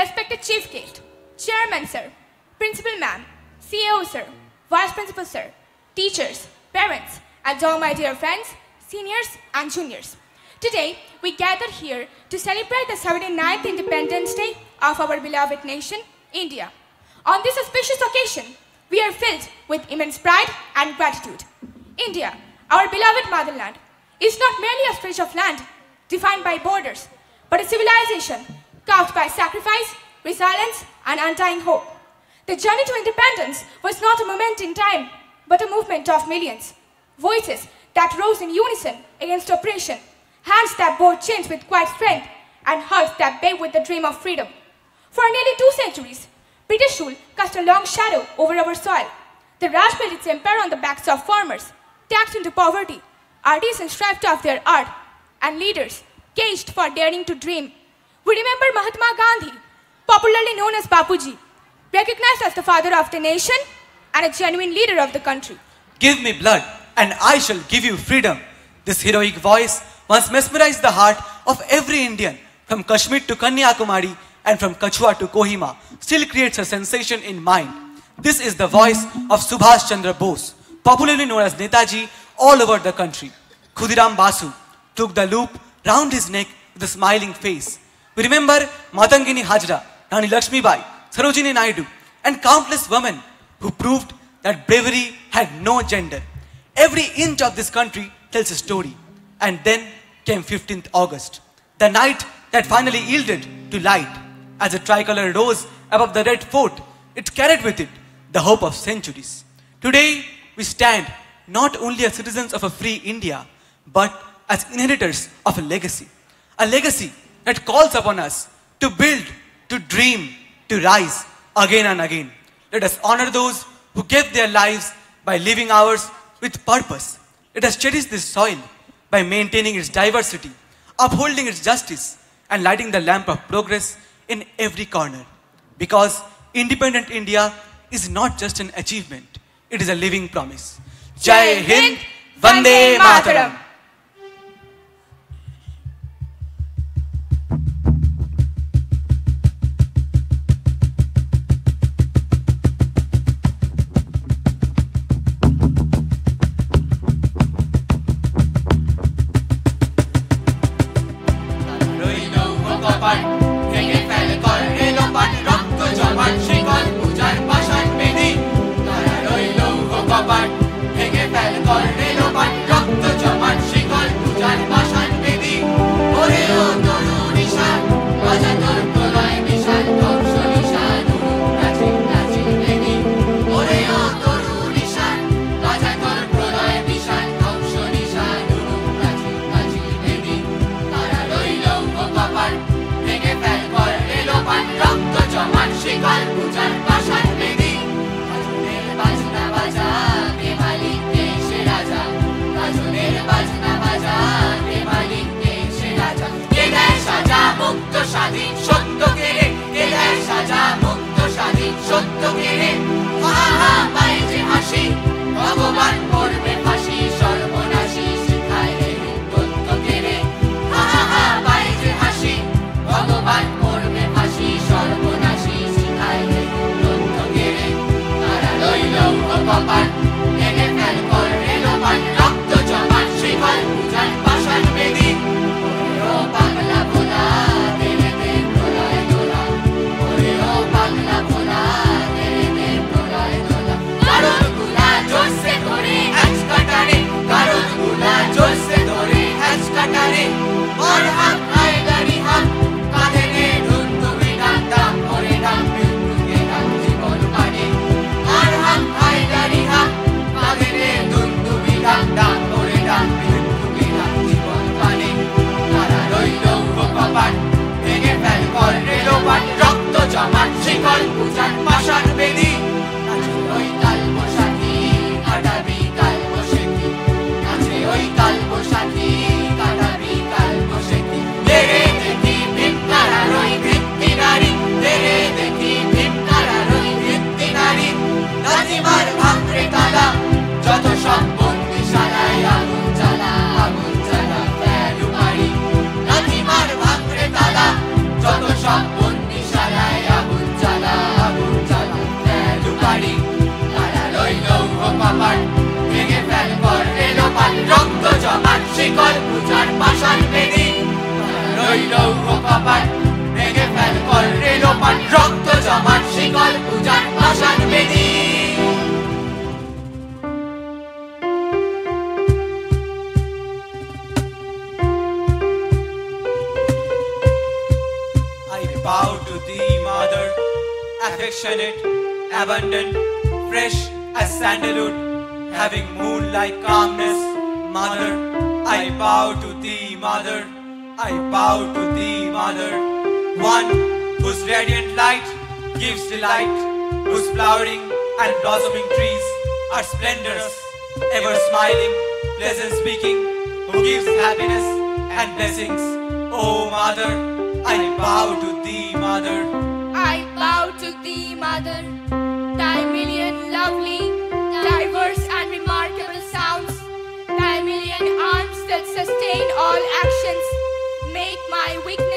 respected chief guest, chairman sir, principal ma'am, CEO sir, vice principal sir, teachers, parents, and all my dear friends, seniors and juniors. Today, we gather here to celebrate the 79th Independence Day of our beloved nation, India. On this auspicious occasion, we are filled with immense pride and gratitude. India, our beloved motherland, is not merely a stretch of land defined by borders, but a civilization carved by sacrifice, resilience, and undying hope. The journey to independence was not a moment in time, but a movement of millions. Voices that rose in unison against oppression, hands that bore chains with quiet strength, and hearts that beat with the dream of freedom. For nearly 2 centuries, British rule cast a long shadow over our soil. The Raj built its empire on the backs of farmers, taxed into poverty, artisans stripped of their art, and leaders caged for daring to dream. We remember Mahatma Gandhi, popularly known as Bapuji, recognized as the father of the nation and a genuine leader of the country. Give me blood, and I shall give you freedom. This heroic voice once mesmerized the heart of every Indian, from Kashmir to Kanyakumari and from Kachua to Kohima, still creates a sensation in mind. This is the voice of Subhash Chandra Bose, popularly known as Netaji, all over the country. Khudiram Basu took the loop round his neck with a smiling face. We remember Matangini Hajra, Rani Lakshmibai, Sarojini Naidu, and countless women who proved that bravery had no gender. Every inch of this country tells a story. And then came 15th August, the night that finally yielded to light. As the tricolor rose above the red fort, it carried with it the hope of centuries. Today, we stand not only as citizens of a free India, but as inheritors of a legacy that calls upon us to build, to dream, to rise again and again. Let us honor those who gave their lives by living ours with purpose. Let us cherish this soil by maintaining its diversity, upholding its justice, and lighting the lamp of progress in every corner. Because independent India is not just an achievement, it is a living promise. Jai Hind, Vande Mataram. যত সব বন্দিশালায় শিকল পূজার পাষাণ বেদী রইল কপাট ভেঙে fail কর রেলোপাট রক্ত জমাট শিকল পূজার পাষাণ বেদী I bow to thee, Mother, affectionate, abundant, fresh as sandalwood, having moon-like calmness. Mother, I bow to thee, Mother, I bow to thee, Mother, one whose radiant light gives delight, whose flowering and blossoming trees are splendorous, ever smiling, pleasant speaking, who gives happiness and blessings. Oh, Mother, I bow to thee, Mother. I bow to thee, Mother. Thy million lovely, diverse and remarkable sounds, thy million arms that sustain all actions, make my weakness